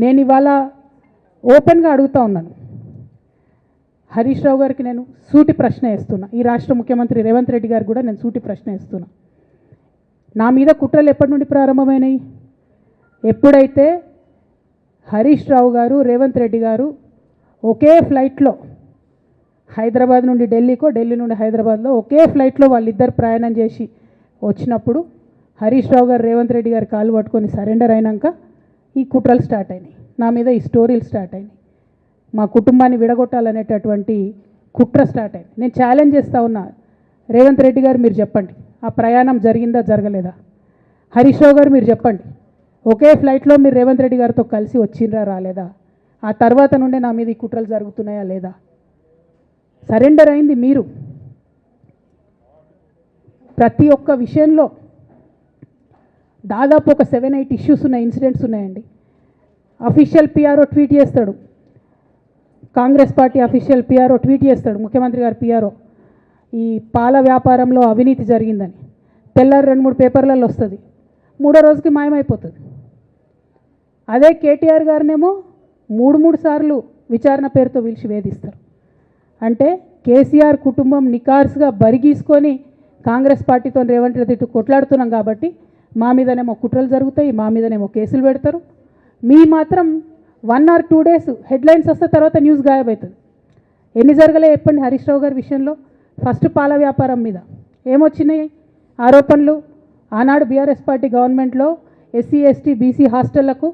నేను ఇవాళ ఓపెన్గా అడుగుతూ ఉన్నాను. హరీష్ రావు గారికి నేను సూటి ప్రశ్న వేస్తున్నా. ఈ రాష్ట్ర ముఖ్యమంత్రి రేవంత్ రెడ్డి గారు కూడా నేను సూటి ప్రశ్న వేస్తున్నా. నా మీద కుట్రలు ఎప్పటి నుండి ప్రారంభమైనాయి? ఎప్పుడైతే హరీష్ రావు గారు, రేవంత్ రెడ్డి గారు ఒకే ఫ్లైట్లో హైదరాబాద్ నుండి ఢిల్లీకో, ఢిల్లీ నుండి హైదరాబాద్లో ఒకే ఫ్లైట్లో వాళ్ళిద్దరు ప్రయాణం చేసి వచ్చినప్పుడు హరీష్ రావు గారు రేవంత్ రెడ్డి గారు కాలు పట్టుకొని సరెండర్ అయినాక ఈ కుట్రలు స్టార్ట్ అయినాయి. నా మీద ఈ స్టోరీలు స్టార్ట్ అయినాయి. మా కుటుంబాన్ని విడగొట్టాలనేటటువంటి కుట్ర స్టార్ట్ అయింది. నేను ఛాలెంజ్ చేస్తూ ఉన్నా, రేవంత్ రెడ్డి గారు మీరు చెప్పండి, ఆ ప్రయాణం జరిగిందా జరగలేదా? హరీష్ రావు గారు మీరు చెప్పండి, ఒకే ఫ్లైట్లో మీరు రేవంత్ రెడ్డి గారితో కలిసి వచ్చిండ్రా రాలేదా? ఆ తర్వాత నుండే నా మీద ఈ కుట్రలు జరుగుతున్నాయా లేదా? సరెండర్ అయింది మీరు. ప్రతి ఒక్క విషయంలో దాదాపు ఒక 7-8 ఇష్యూస్ ఉన్నాయి, ఇన్సిడెంట్స్ ఉన్నాయండి. అఫీషియల్ పిఆర్ఓ ట్వీట్ చేస్తాడు, Congress party official PRO tweet చేస్తాడు, ముఖ్యమంత్రి గారు పిఆర్ఓ, ఈ పాల వ్యాపారంలో అవినీతి జరిగిందని. తెల్లారి 2-3 పేపర్లలో వస్తుంది, 3వ రోజుకి మాయమైపోతుంది. అదే కేటీఆర్ గారినేమో 3 సార్లు విచారణ పేరుతో పిలిచి వేధిస్తారు. అంటే కేసీఆర్ కుటుంబం నికార్స్గా బరిగీసుకొని కాంగ్రెస్ పార్టీతో రేవంత్ రెడ్డి కొట్లాడుతున్నాం కాబట్టి మా మీదనేమో కుట్రలు జరుగుతాయి, మా మీదనేమో కేసులు పెడతారు. మీ మాత్రం 1 or 2 days హెడ్లైన్స్ వస్తే తర్వాత న్యూస్ గాయబవుతుంది. ఎన్ని జరగలే చెప్పండి హరీష్ రావు గారి విషయంలో? ఫస్ట్ పాల వ్యాపారం మీద ఏమొచ్చినాయి ఆరోపణలు? ఆనాడు బీఆర్ఎస్ పార్టీ గవర్నమెంట్లో SC ST BC హాస్టళ్లకు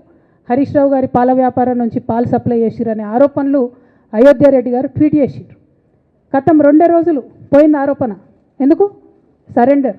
Harish Rao గారి పాల వ్యాపారం నుంచి పాలు సప్లై చేసిరనే ఆరోపణలు అయోధ్య రెడ్డి గారు ట్వీట్ చేసిరు. గతం 2 రోజులు పోయింది ఆరోపణ. ఎందుకు? సరెండర్.